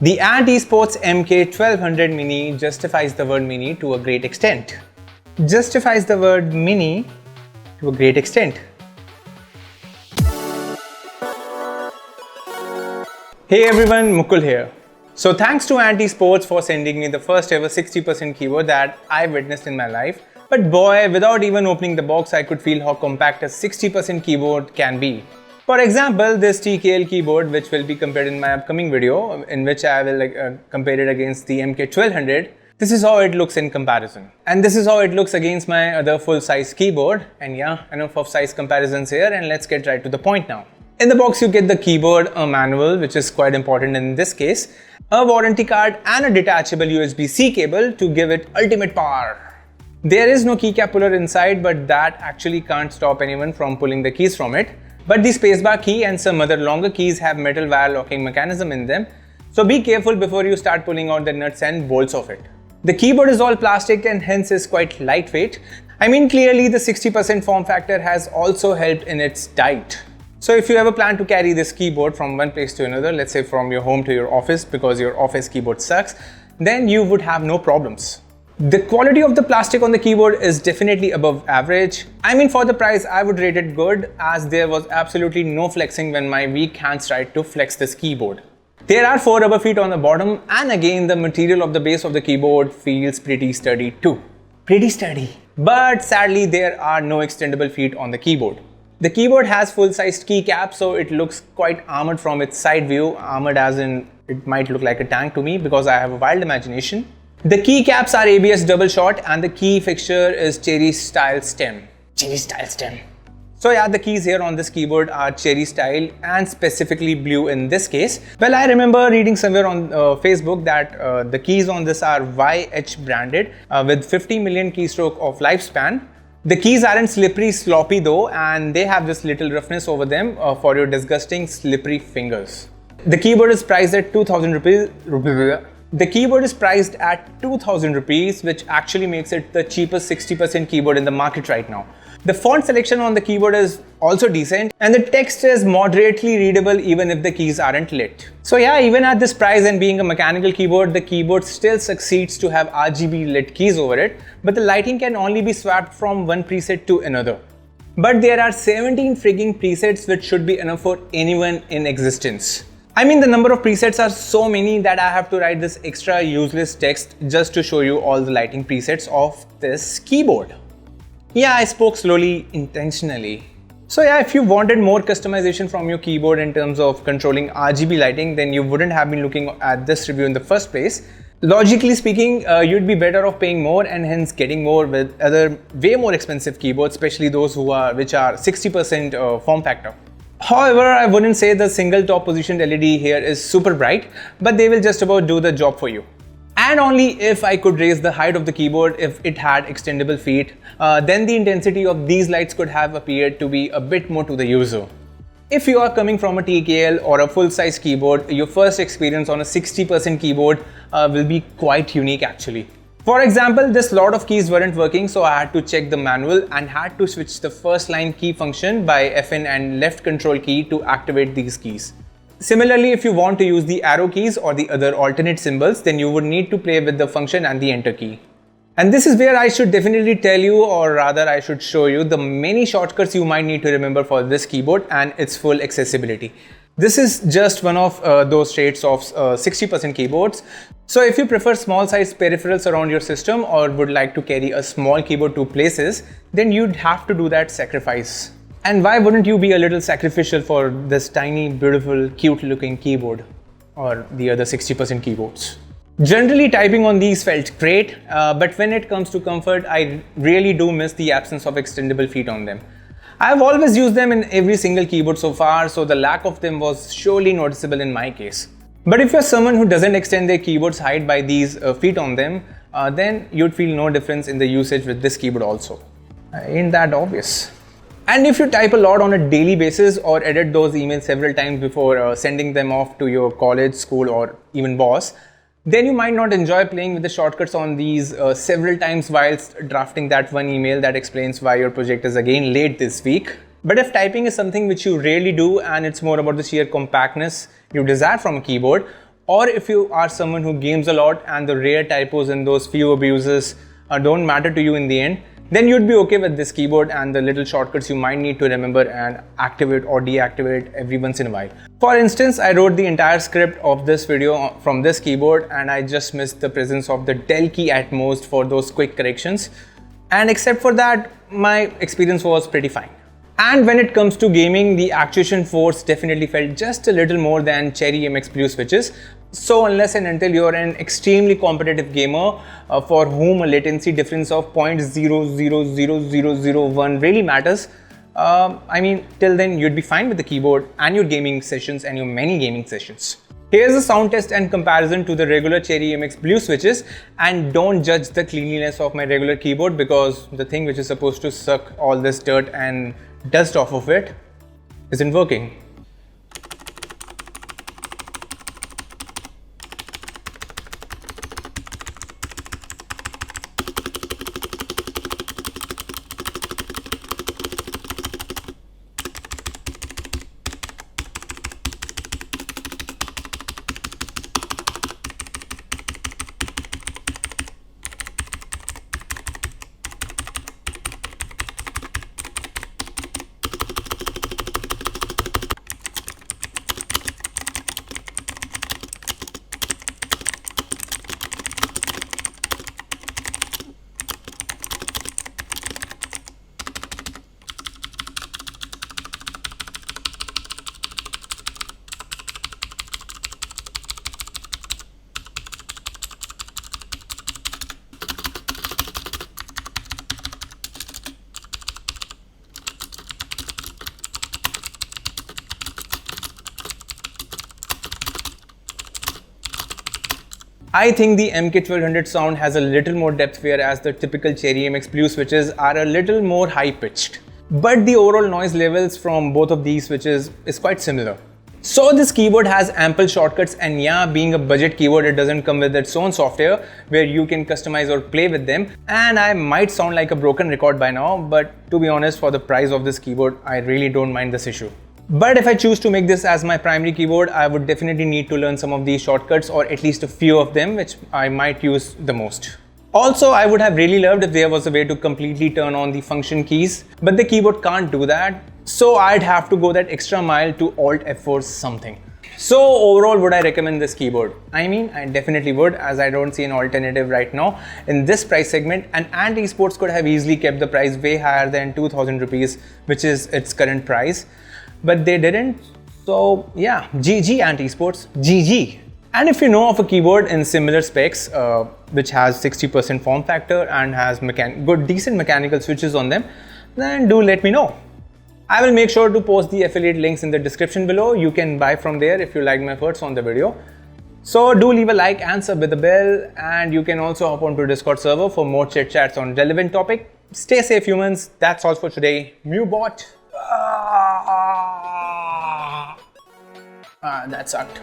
The Ant Esports MK1200 Mini justifies the word mini to a great extent. Justifies the word mini to a great extent. Hey everyone, Mukul here. So thanks to Ant Esports for sending me the first ever 60% keyboard that I witnessed in my life. But boy, without even opening the box, I could feel how compact a 60% keyboard can be. For example, this TKL keyboard, which will be compared in my upcoming video, in which I will compare it against the MK1200, this is how it looks in comparison. And this is how it looks against my other full-size keyboard. And yeah, enough of size comparisons here, and let's get right to the point now. In the box, you get the keyboard, a manual, which is quite important in this case, a warranty card, and a detachable USB-C cable to give it ultimate power. There is no keycap puller inside, but that actually can't stop anyone from pulling the keys from it. But the spacebar key and some other longer keys have metal wire locking mechanism in them, so be careful before you start pulling out the nuts and bolts of it. The keyboard is all plastic and hence is quite lightweight. I mean, clearly the 60% form factor has also helped in its diet. So if you ever plan to carry this keyboard from one place to another, let's say from your home to your office because your office keyboard sucks, then you would have no problems. The quality of the plastic on the keyboard is definitely above average. I mean, for the price, I would rate it good, as there was absolutely no flexing when my weak hands tried to flex this keyboard. There are 4 rubber feet on the bottom, and again the material of the base of the keyboard feels pretty sturdy too. Pretty sturdy. But sadly, there are no extendable feet on the keyboard. The keyboard has full-sized keycap, so it looks quite armored from its side view. Armored as in, it might look like a tank to me because I have a wild imagination. The keycaps are ABS double shot and the key fixture is cherry style stem. Cherry style stem. So yeah, the keys here on this keyboard are cherry style and specifically blue in this case. Well, I remember reading somewhere on Facebook that the keys on this are YH branded with 50 million keystroke of lifespan. The keys aren't slippery sloppy though, and they have this little roughness over them for your disgusting slippery fingers. The keyboard is priced at 2000 rupees. The keyboard is priced at 2000 rupees, which actually makes it the cheapest 60% keyboard in the market right now. The font selection on the keyboard is also decent, and the text is moderately readable even if the keys aren't lit. So yeah, even at this price and being a mechanical keyboard, the keyboard still succeeds to have RGB lit keys over it, but the lighting can only be swapped from one preset to another. But there are 17 frigging presets, which should be enough for anyone in existence. I mean, the number of presets are so many that I have to write this extra useless text just to show you all the lighting presets of this keyboard. Yeah, I spoke slowly intentionally. So yeah, if you wanted more customization from your keyboard in terms of controlling RGB lighting, then you wouldn't have been looking at this review in the first place. Logically speaking, you'd be better off paying more and hence getting more with other way more expensive keyboards, especially those which are 60% form factor. However, I wouldn't say the single top positioned LED here is super bright, but they will just about do the job for you. And only if I could raise the height of the keyboard if it had extendable feet, then the intensity of these lights could have appeared to be a bit more to the user. If you are coming from a TKL or a full-size keyboard, your first experience on a 60% keyboard will be quite unique actually. For example, this lot of keys weren't working, so I had to check the manual and had to switch the first line key function by FN and left control key to activate these keys. Similarly, if you want to use the arrow keys or the other alternate symbols, then you would need to play with the function and the enter key. And this is where I should definitely tell you, or rather I should show you, the many shortcuts you might need to remember for this keyboard and its full accessibility. This is just one of those traits of 60% keyboards. So if you prefer small size peripherals around your system or would like to carry a small keyboard to places, then you'd have to do that sacrifice. And why wouldn't you be a little sacrificial for this tiny, beautiful, cute looking keyboard or the other 60% keyboards? Generally, typing on these felt great, but when it comes to comfort, I really do miss the absence of extendable feet on them. I've always used them in every single keyboard so far, so the lack of them was surely noticeable in my case. But if you're someone who doesn't extend their keyboard's height by these feet on them, then you'd feel no difference in the usage with this keyboard also. Ain't that obvious? And if you type a lot on a daily basis or edit those emails several times before sending them off to your college, school, or even boss, then you might not enjoy playing with the shortcuts on these several times whilst drafting that one email that explains why your project is again late this week. But if typing is something which you rarely do and it's more about the sheer compactness you desire from a keyboard, or if you are someone who games a lot and the rare typos and those few abuses don't matter to you in the end, then you'd be okay with this keyboard and the little shortcuts you might need to remember and activate or deactivate every once in a while. For instance, I wrote the entire script of this video from this keyboard and I just missed the presence of the del key at most for those quick corrections. And except for that, my experience was pretty fine. And when it comes to gaming, the Actuation force definitely felt just a little more than Cherry MX Blue switches. So unless and until you're an extremely competitive gamer for whom a latency difference of 0.000001 really matters, till then you'd be fine with the keyboard and your gaming sessions and your many gaming sessions. Here's a sound test and comparison to the regular Cherry MX Blue switches, and don't judge the cleanliness of my regular keyboard because the thing which is supposed to suck all this dirt and dust off of it isn't working. I think the MK1200 sound has a little more depth, whereas the typical Cherry MX Blue switches are a little more high pitched. But the overall noise levels from both of these switches is quite similar. So this keyboard has ample shortcuts, and yeah, being a budget keyboard, it doesn't come with its own software where you can customize or play with them. And I might sound like a broken record by now, but to be honest, for the price of this keyboard, I really don't mind this issue. But if I choose to make this as my primary keyboard, I would definitely need to learn some of these shortcuts, or at least a few of them, which I might use the most. Also, I would have really loved if there was a way to completely turn on the function keys, but the keyboard can't do that. So I'd have to go that extra mile to Alt F4 something. So overall, would I recommend this keyboard? I mean, I definitely would, as I don't see an alternative right now in this price segment, and Ant Esports could have easily kept the price way higher than 2000 rupees, which is its current price. But they didn't. So yeah, GG Ant Esports, GG. And if you know of a keyboard in similar specs, which has 60% form factor and has decent mechanical switches on them, then do let me know. I will make sure to post the affiliate links in the description below. You can buy from there if you like my efforts on the video. So do leave a like and sub with the bell, and you can also hop onto Discord server for more chit chats on relevant topic. Stay safe, humans. That's all for today. Mewbot. That sucked.